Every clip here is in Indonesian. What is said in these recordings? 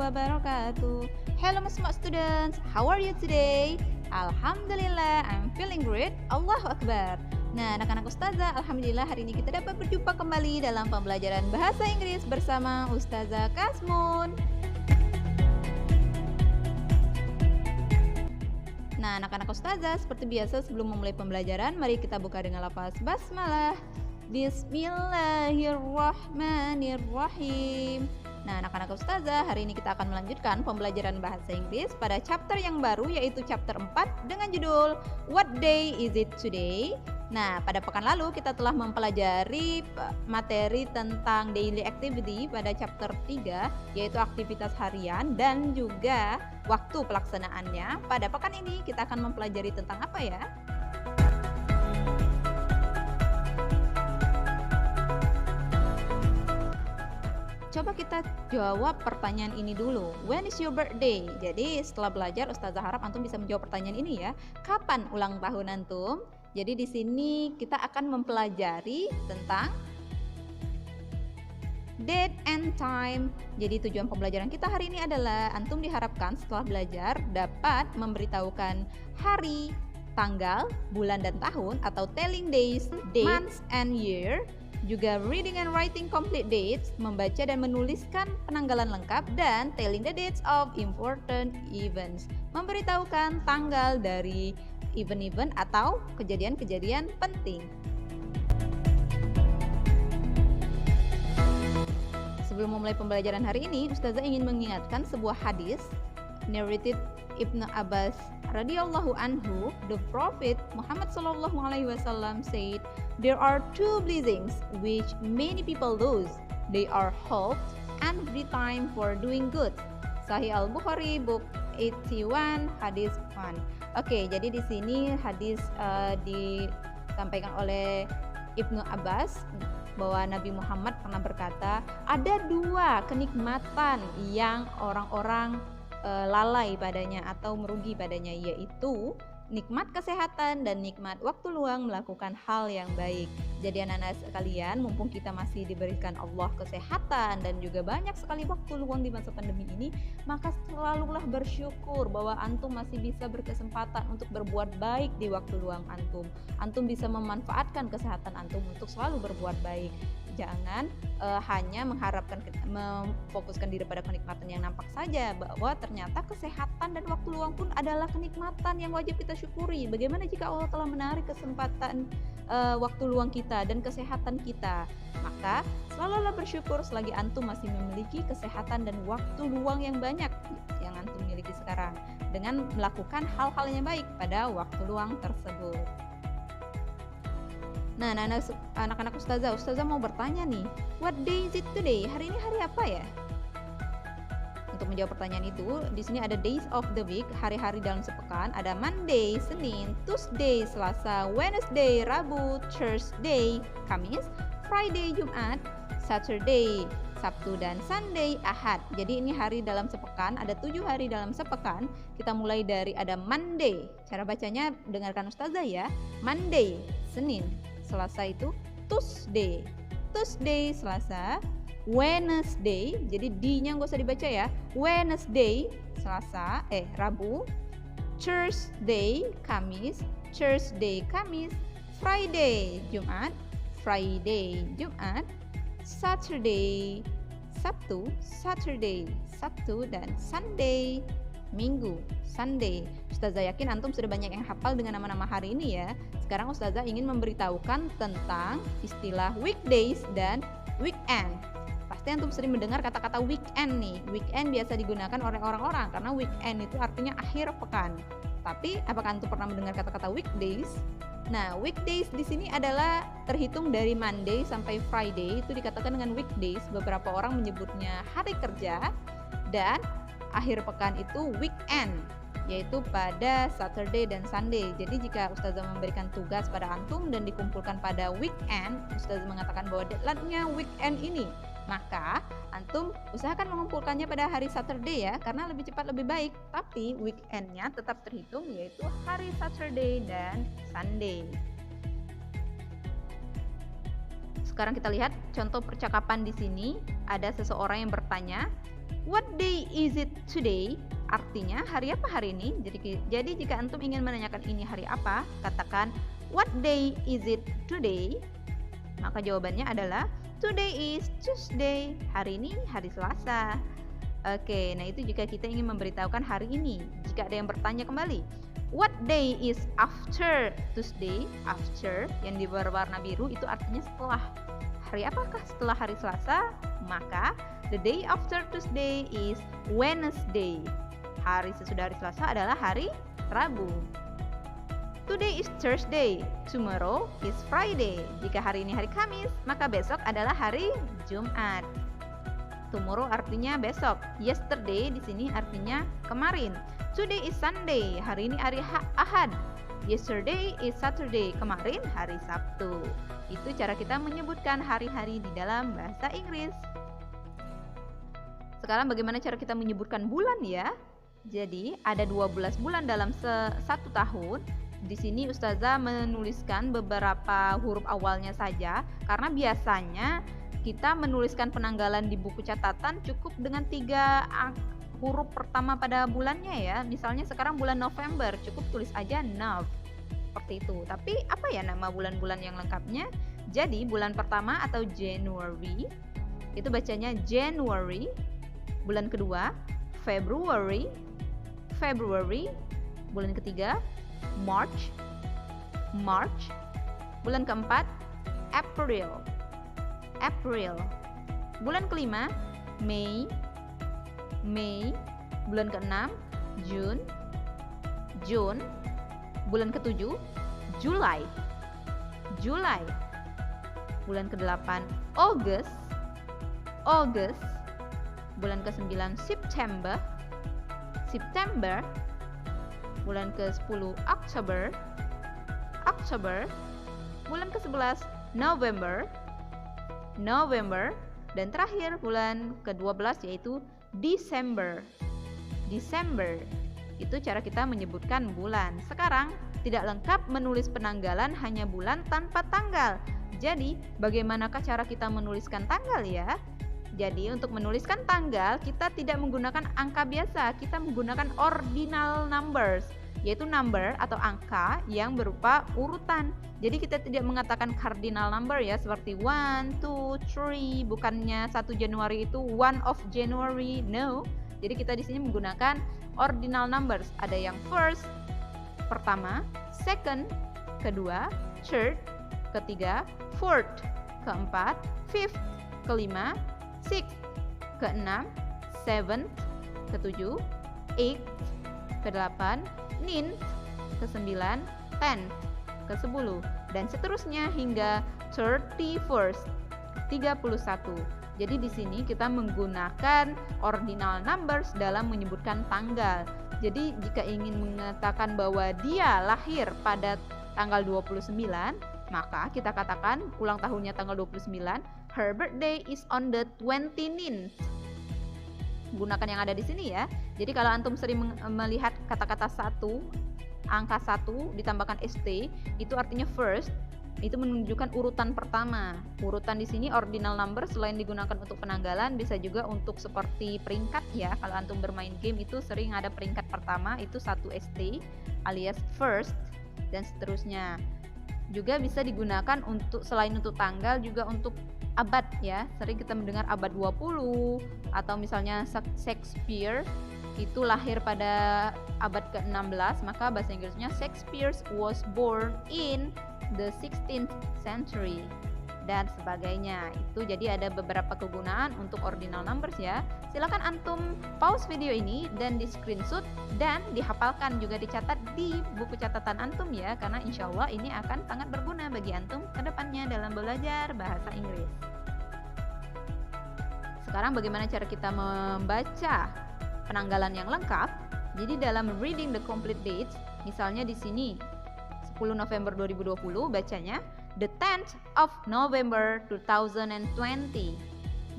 wabarakatuh. Hello semua students, how are you today? Alhamdulillah, I'm feeling great. Allahu Akbar. Nah, anak-anak Ustazah, Alhamdulillah hari ini kita dapat berjumpa kembali dalam pembelajaran bahasa Inggris bersama Ustazah Kasmun. Nah, anak-anak Ustazah, seperti biasa sebelum memulai pembelajaran, mari kita buka dengan lafaz basmalah. Bismillahirrahmanirrahim. Nah, anak-anak Ustazah, hari ini kita akan melanjutkan pembelajaran bahasa Inggris pada chapter yang baru, yaitu chapter 4 dengan judul What Day Is It Today? Nah, pada pekan lalu kita telah mempelajari materi tentang daily activity pada chapter 3, yaitu aktivitas harian dan juga waktu pelaksanaannya. Pada pekan ini kita akan mempelajari tentang apa ya? Coba kita jawab pertanyaan ini dulu. When is your birthday? Jadi setelah belajar, Ustazah harap antum bisa menjawab pertanyaan ini ya. Kapan ulang tahun antum? Jadi di sini kita akan mempelajari tentang date and time. Jadi tujuan pembelajaran kita hari ini adalah antum diharapkan setelah belajar dapat memberitahukan hari, tanggal, bulan dan tahun atau telling days, months and year. Juga reading and writing complete dates, membaca dan menuliskan penanggalan lengkap, dan telling the dates of important events, memberitahukan tanggal dari event-event atau kejadian-kejadian penting. Sebelum memulai pembelajaran hari ini, Ustazah ingin mengingatkan sebuah hadis narrated Ibnu Abbas radhiyallahu anhu. The Prophet Muhammad sallallahu alaihi wasallam said, "There are two blessings which many people lose. They are hope and free time for doing good." Sahih Al-Bukhari, book 81, hadis 1. Oke, jadi di sini hadis disampaikan oleh Ibnu Abbas bahwa Nabi Muhammad pernah berkata, ada dua kenikmatan yang orang-orang lalai padanya atau merugi padanya, yaitu nikmat kesehatan dan nikmat waktu luang melakukan hal yang baik. Jadi anak-anak sekalian, mumpung kita masih diberikan Allah kesehatan dan juga banyak sekali waktu luang di masa pandemi ini, maka selalulah bersyukur bahwa antum masih bisa berkesempatan untuk berbuat baik di waktu luang antum. Antum bisa memanfaatkan kesehatan antum untuk selalu berbuat baik. Jangan hanya memfokuskan diri pada kenikmatan yang nampak saja, bahwa ternyata kesehatan dan waktu luang pun adalah kenikmatan yang wajib kita syukuri. Bagaimana jika Allah telah menarik kesempatan waktu luang kita dan kesehatan kita? Maka selalulah bersyukur selagi antum masih memiliki kesehatan dan waktu luang yang banyak yang antum miliki sekarang, dengan melakukan hal-hal yang baik pada waktu luang tersebut. Nah, anak-anak Ustazah mau bertanya nih, what day is it today? Hari ini hari apa ya? Untuk menjawab pertanyaan itu, di sini ada days of the week, hari-hari dalam sepekan. Ada Monday, Senin, Tuesday, Selasa, Wednesday, Rabu, Thursday, Kamis, Friday, Jumat, Saturday, Sabtu, dan Sunday, Ahad. Jadi ini hari dalam sepekan, ada 7 hari dalam sepekan. Kita mulai dari ada Monday. Cara bacanya dengarkan Ustazah ya. Monday, Senin. Selasa itu Tuesday, Selasa. Wednesday, jadi D-nya nggak usah dibaca ya. Wednesday, Selasa, Rabu. Thursday, Kamis. Friday, Jumat. Saturday, Sabtu. Dan Sunday, Minggu. Ustazah yakin antum sudah banyak yang hafal dengan nama-nama hari ini ya. Sekarang Ustazah ingin memberitahukan tentang istilah weekdays dan weekend. Pasti antum sering mendengar kata-kata weekend nih. Weekend biasa digunakan oleh orang-orang karena weekend itu artinya akhir pekan. Tapi apakah antum pernah mendengar kata-kata weekdays? Nah, weekdays di sini adalah terhitung dari Monday sampai Friday, itu dikatakan dengan weekdays. Beberapa orang menyebutnya hari kerja, dan akhir pekan itu weekend, yaitu pada Saturday dan Sunday. Jadi jika Ustazah memberikan tugas pada antum dan dikumpulkan pada weekend, Ustazah mengatakan bahwa deadline-nya weekend ini, maka antum usahakan mengumpulkannya pada hari Saturday ya, karena lebih cepat lebih baik. Tapi weekend-nya tetap terhitung, yaitu hari Saturday dan Sunday. Sekarang kita lihat contoh percakapan di sini. Ada seseorang yang bertanya, What day is it today? Artinya hari apa hari ini? Jadi jika antum ingin menanyakan ini hari apa, katakan what day is it today? Maka jawabannya adalah today is Tuesday. Hari ini hari Selasa. Oke, nah itu jika kita ingin memberitahukan hari ini. Jika ada yang bertanya kembali, what day is after Tuesday? After yang berwarna biru itu artinya setelah. Hari apakah setelah hari Selasa? Maka the day after Tuesday is Wednesday. Hari sesudah hari Selasa adalah hari Rabu. Today is Thursday, tomorrow is Friday. Jika hari ini hari Kamis, maka besok adalah hari Jumat. Tomorrow artinya besok. Yesterday di sini artinya kemarin. Today is Sunday, hari ini hari Ahad. Yesterday is Saturday, kemarin hari Sabtu. Itu cara kita menyebutkan hari-hari di dalam bahasa Inggris. Sekarang bagaimana cara kita menyebutkan bulan ya? Jadi ada 12 bulan dalam satu tahun. Di sini Ustazah menuliskan beberapa huruf awalnya saja karena biasanya kita menuliskan penanggalan di buku catatan cukup dengan 3 huruf pertama pada bulannya ya. Misalnya sekarang bulan November, cukup tulis aja Nov. Seperti itu. Tapi apa ya nama bulan-bulan yang lengkapnya? Jadi bulan pertama atau January itu bacanya January. Bulan kedua February. Bulan ketiga March. Bulan keempat April. Bulan kelima May. Bulan keenam June. Bulan ketujuh July. Bulan ke-8 August. Bulan ke-9 September. Bulan ke-10 October. Bulan ke-11 November. Dan terakhir bulan ke-12 yaitu December. Itu cara kita menyebutkan bulan. Sekarang tidak lengkap menulis penanggalan hanya bulan tanpa tanggal. Jadi bagaimanakah cara kita menuliskan tanggal ya? Jadi untuk menuliskan tanggal kita tidak menggunakan angka biasa, kita menggunakan ordinal numbers, yaitu number atau angka yang berupa urutan. Jadi kita tidak mengatakan cardinal number ya, seperti 1, 2, 3, bukannya 1 Januari itu 1 of January, no. Jadi kita di sini menggunakan ordinal numbers. Ada yang first, pertama, second, kedua, third, ketiga, fourth, keempat, fifth, kelima, sixth, keenam, seventh, ketujuh, eighth, kedelapan, ninth, kesembilan, tenth, ke-10 dan seterusnya hingga 31st, 31. Jadi di sini kita menggunakan ordinal numbers dalam menyebutkan tanggal. Jadi jika ingin mengatakan bahwa dia lahir pada tanggal 29, maka kita katakan ulang tahunnya tanggal 29, her birthday is on the 29th. Gunakan yang ada di sini ya. Jadi kalau antum sering melihat kata-kata satu, angka 1 ditambahkan ST, itu artinya first, itu menunjukkan urutan pertama. Urutan di sini ordinal number selain digunakan untuk penanggalan bisa juga untuk seperti peringkat ya. Kalau antum bermain game itu sering ada peringkat pertama itu 1 ST alias first dan seterusnya. Juga bisa digunakan untuk selain untuk tanggal juga untuk abad ya. Sering kita mendengar abad 20 atau misalnya Shakespeare itu lahir pada abad ke-16, maka bahasa Inggrisnya Shakespeare was born in the 16th century dan sebagainya. Itu jadi ada beberapa kegunaan untuk ordinal numbers ya. Silakan antum pause video ini dan di screenshot dan dihafalkan juga dicatat di buku catatan antum ya, karena insya Allah ini akan sangat berguna bagi antum ke depannya dalam belajar bahasa Inggris. Sekarang bagaimana cara kita membaca penanggalan yang lengkap? Jadi dalam reading the complete dates, misalnya di sini 10 November 2020 bacanya the 10th of November 2020.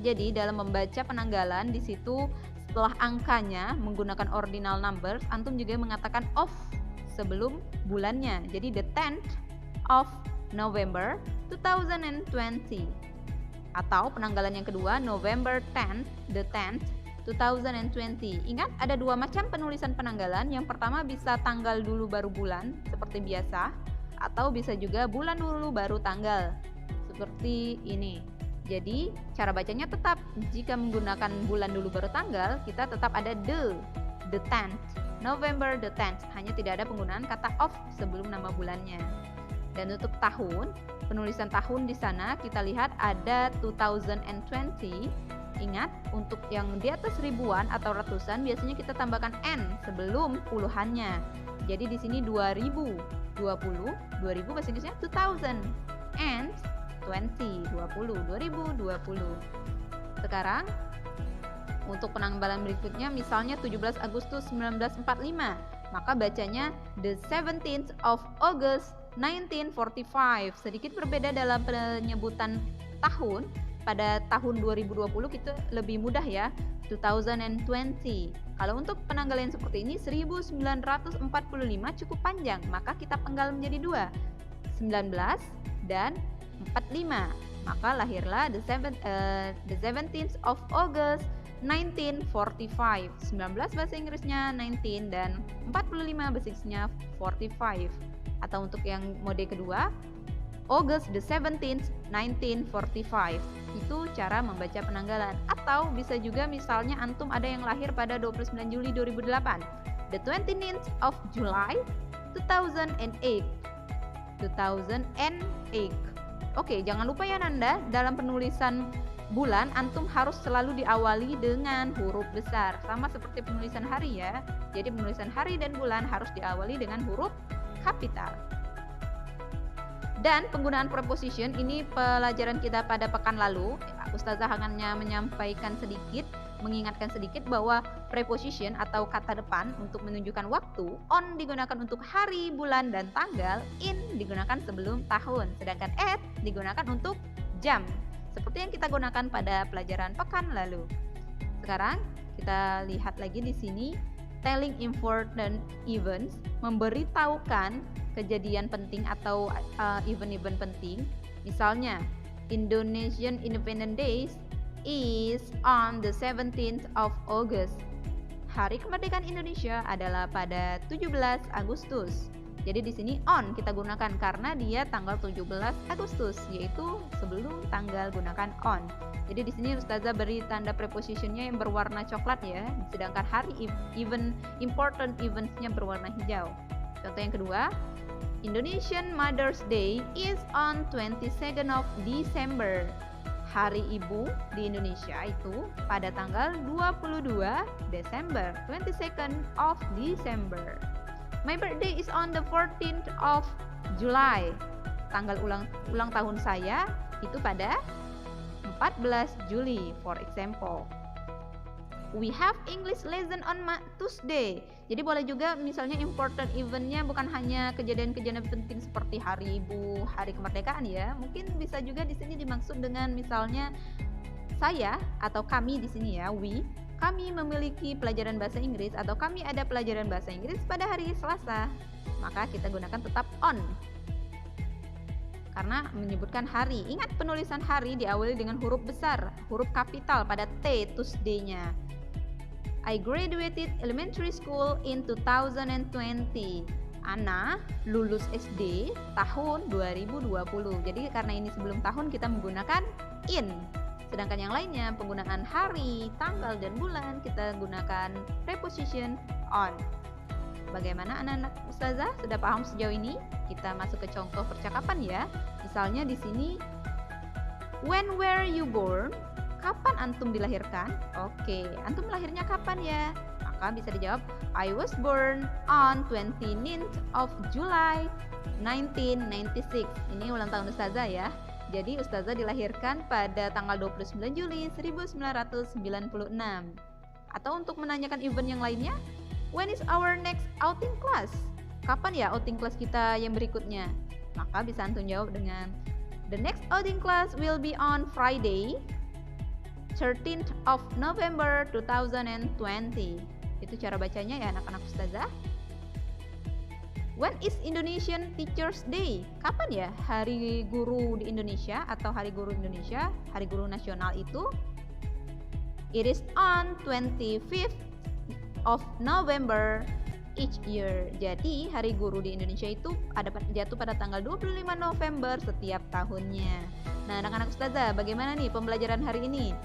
Jadi dalam membaca penanggalan di situ setelah angkanya menggunakan ordinal numbers, antum juga mengatakan of sebelum bulannya. Jadi the 10th of November 2020. Atau penanggalan yang kedua November 10th, the 10th 2020. Ingat, ada dua macam penulisan penanggalan. Yang pertama bisa tanggal dulu baru bulan seperti biasa, atau bisa juga bulan dulu baru tanggal seperti ini. Jadi cara bacanya tetap, jika menggunakan bulan dulu baru tanggal, kita tetap ada the 10th, November the 10th. Hanya tidak ada penggunaan kata of sebelum nama bulannya. Dan untuk tahun, penulisan tahun di sana kita lihat ada 2020. Ingat, untuk yang di atas ribuan atau ratusan biasanya kita tambahkan n sebelum puluhannya. Jadi di sini 2020, 2000 bahasa Inggrisnya 2000, and 2020. Sekarang untuk penanggalan berikutnya, misalnya 17 Agustus 1945, maka bacanya the 17th of August 1945. Sedikit berbeda dalam penyebutan tahun. Pada tahun 2020 kita lebih mudah ya, 2020. Kalau untuk penanggalan seperti ini 1945 cukup panjang, maka kita penggal menjadi dua, 19 dan 45. Maka lahirlah the 17th of August 1945. 19 bahasa Inggrisnya 19 dan 45 bahasa Inggrisnya 45. Atau untuk yang mode kedua, August the 17th 1945. Itu cara membaca penanggalan. Atau bisa juga misalnya antum ada yang lahir pada 29 Juli 2008, the 29th of July 2008. 2008. Oke, jangan lupa ya Nanda, dalam penulisan bulan antum harus selalu diawali dengan huruf besar, sama seperti penulisan hari ya. Jadi penulisan hari dan bulan harus diawali dengan huruf kapital. Dan penggunaan preposition ini pelajaran kita pada pekan lalu. Ustazah hanya menyampaikan sedikit, mengingatkan sedikit bahwa preposition atau kata depan untuk menunjukkan waktu, on digunakan untuk hari, bulan, dan tanggal, in digunakan sebelum tahun, sedangkan at digunakan untuk jam, seperti yang kita gunakan pada pelajaran pekan lalu. Sekarang kita lihat lagi di sini, telling important events, memberitahukan kejadian penting atau event-event penting. Misalnya, Indonesian Independence Day is on the 17th of August. Hari kemerdekaan Indonesia adalah pada 17 Agustus. Jadi di sini on kita gunakan karena dia tanggal 17 Agustus, yaitu sebelum tanggal gunakan on. Jadi di sini Ustazah beri tanda prepositionnya yang berwarna coklat ya, sedangkan hari important eventsnya berwarna hijau. Contoh yang kedua, Indonesian Mother's Day is on 22nd of December. Hari Ibu di Indonesia itu pada tanggal 22 Desember, 22nd of December. My birthday is on the 14th of July. Tanggal ulang tahun saya itu pada 14 Juli, for example. We have English lesson on Tuesday. Jadi boleh juga misalnya important eventnya bukan hanya kejadian-kejadian penting seperti hari Ibu, hari kemerdekaan ya. Mungkin bisa juga di sini dimaksud dengan misalnya saya atau kami di sini ya, kami memiliki pelajaran bahasa Inggris atau kami ada pelajaran bahasa Inggris pada hari Selasa. Maka kita gunakan tetap on. Karena menyebutkan hari. Ingat penulisan hari diawali dengan huruf besar, huruf kapital pada T, Tuesday-nya. I graduated elementary school in 2020. Ana lulus SD tahun 2020. Jadi karena ini sebelum tahun kita menggunakan in. Sedangkan yang lainnya penggunaan hari, tanggal, dan bulan kita gunakan preposition on. Bagaimana anak-anak Ustazah? Sudah paham sejauh ini? Kita masuk ke contoh percakapan ya. Misalnya di sini, when were you born? Kapan antum dilahirkan? Oke, antum lahirnya kapan ya? Maka bisa dijawab, I was born on 29th of July 1996. Ini ulang tahun Ustazah ya. Jadi Ustazah dilahirkan pada tanggal 29 Juli 1996. Atau untuk menanyakan event yang lainnya, when is our next outing class? Kapan ya outing class kita yang berikutnya? Maka bisa antum jawab dengan the next outing class will be on Friday 13th of November 2020. Itu cara bacanya ya anak-anak Ustazah. When is Indonesian Teachers Day? Kapan ya hari guru di Indonesia atau hari guru Indonesia, hari guru nasional itu? It is on 25th of November each year. Jadi hari guru di Indonesia itu jatuh pada tanggal 25 November setiap tahunnya. Nah, anak-anak ustazah, bagaimana nih pembelajaran hari ini?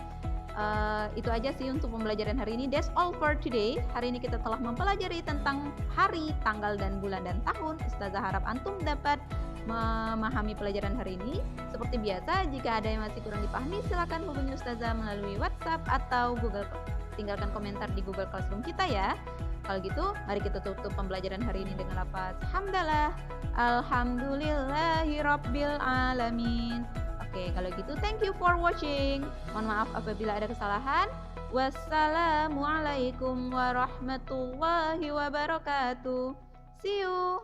Itu aja sih untuk pembelajaran hari ini. That's all for today. Hari ini kita telah mempelajari tentang hari, tanggal, dan bulan dan tahun. Ustazah harap antum dapat memahami pelajaran hari ini. Seperti biasa, jika ada yang masih kurang dipahami, silakan hubungi ustazah melalui WhatsApp atau Google. Tinggalkan komentar di Google Classroom kita ya. Kalau gitu, mari kita tutup pembelajaran hari ini dengan lafaz hamdalah. Alhamdulillahirabbil alamin. Oke, kalau gitu thank you for watching. Mohon maaf apabila ada kesalahan. Wassalamualaikum warahmatullahi wabarakatuh. See you.